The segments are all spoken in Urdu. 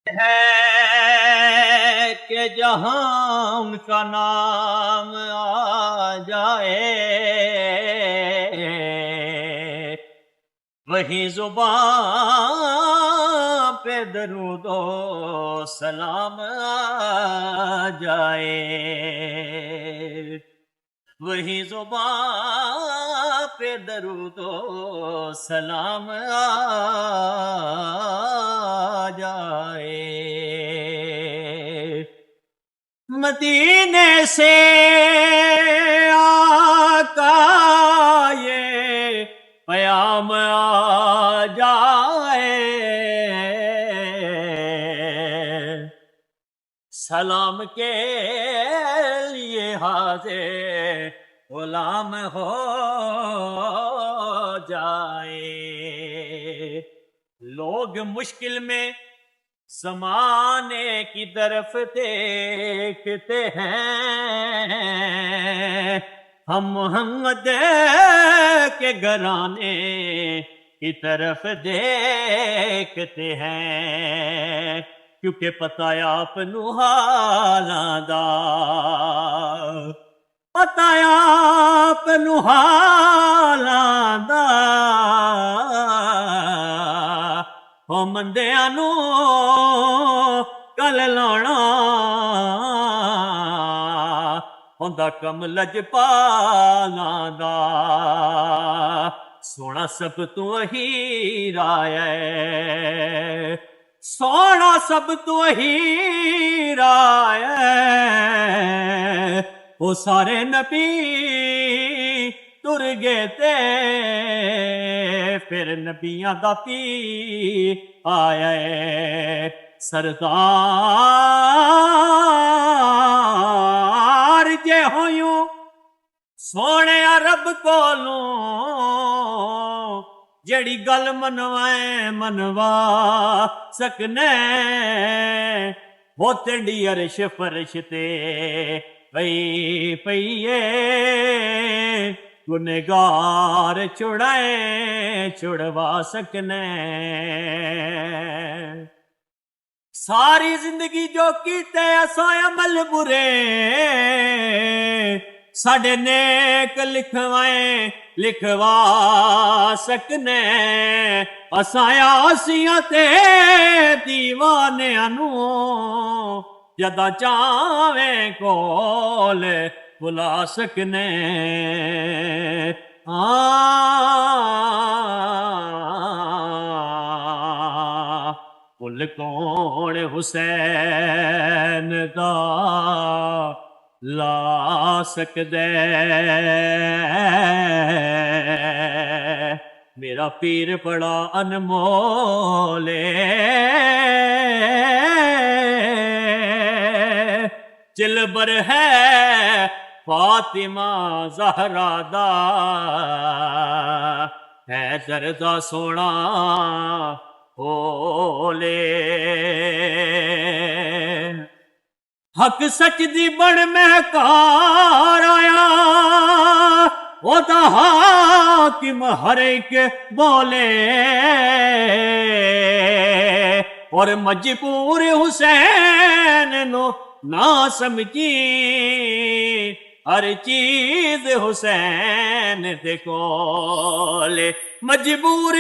ہے کہ جہاں ان کا نام آ جائے وہی زبان پہ درود و سلام آ جائے وہی زبان پہ درود و سلام آ جائے مدینے سے آقا یہ پیام آ جائے سلام کے لیے حاضر غلام ہو جائے لوگ مشکل میں زمانے کی طرف دیکھتے ہیں ہم محمد کے گھرانے کی طرف دیکھتے ہیں کیونکہ پتہ ہے آپ نو حالاں دا پتہ ہے آپ نو حالاں دا ہو مندیاں نو کل لانا ہوندا کم لجپالاں دا سونا سب تو ہیرا ہے سونا سب تو ہیرا ہے وہ سارے نبی تر گئے تے پھر نبیاں دا پی آیا ہے سردار جے ہویوں سونے رب کولوں جڑی گل منوائے منوا سکنے وہ تینڈی عرش فرش تے پئی پئیے گنہگار چھڑائے چھڑوا سکنے ساری زندگی جو کیتے اساں عمل برے ساڈے نیک لکھوا سکنے اساں آسیاں تے دیوانیاں نو جدا چاہیں کول بلا سکنے کل کون حسین دا لا سکدے میرا پیر بڑا انمول چلبر ہے فاطمہ زہرا دا ہے دردا سونا ہولے حق سچ دی بڑ مہکار آیا وہ دا حاکم ہر ایک بولے اور مجبور حسین نو نہ سمجھی ہر چیز حسین دے کول مجبور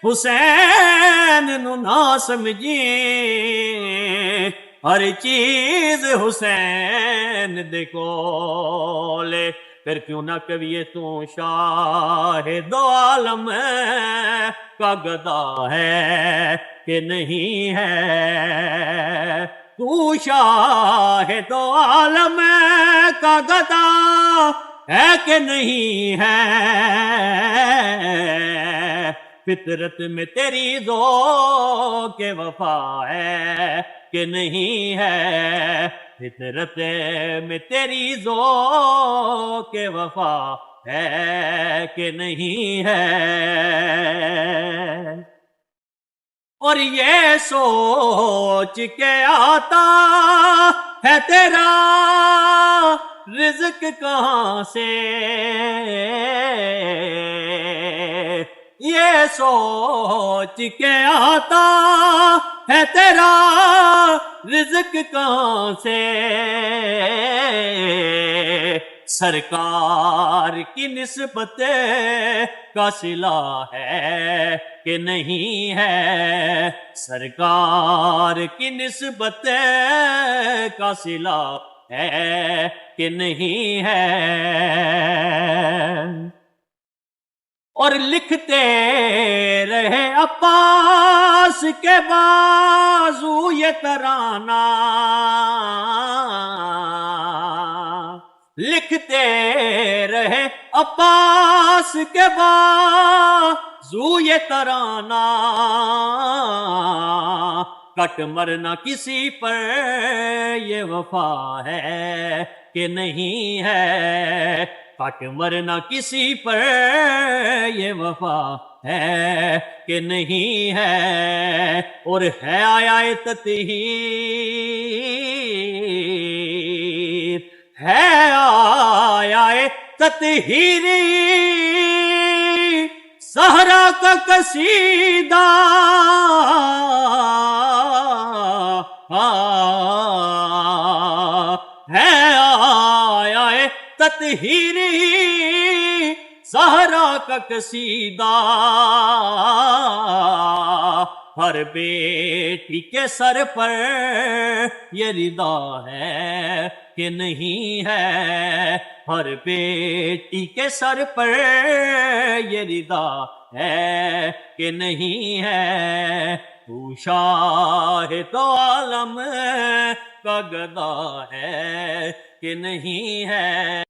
حسین نو نہ سمجھی ہر چیز حسین دے کول پھر کیوں نہ کہیے تو شاہ دو عالم کا گدا ہے کہ نہیں ہے تو شاہ دو عالم کا گدا ہے کہ نہیں ہے فطرت میں تیری ذوق وفا ہے کہ نہیں ہے فطرت میں تیری ذوق وفا ہے کہ نہیں ہے اور یہ سوچ کے آتا ہے تیرا رزق کہاں سے یہ سوچ کے آتا ہے تیرا رزق کہاں سے، سرکار کی نسبت کا صلہ ہے کہ نہیں ہے، سرکار کی نسبت کا صلہ ہے کہ نہیں ہے۔ اور لکھتے رہے عباس کے بازو یہ ترانہ، لکھتے رہے عباس کے بازو یہ ترانہ، کٹ مرنا کسی پر یہ وفا ہے کہ نہیں ہے، کٹ مرنا کسی پر یہ وفا ہے کہ نہیں ہے۔ اور ہے آیا تطہیر، ہے آیا تطہیری صحرا کا قصیدہ، ہے آیا تطہیری صحرا کا قصیدہ، ہر بیٹی کے سر پر یہ ردا ہے کہ نہیں ہے، ہر بیٹی کے سر پر یہ ردا ہے کہ نہیں ہے۔ تو شاہ تو عالم کا گدا ہے کہ نہیں ہے۔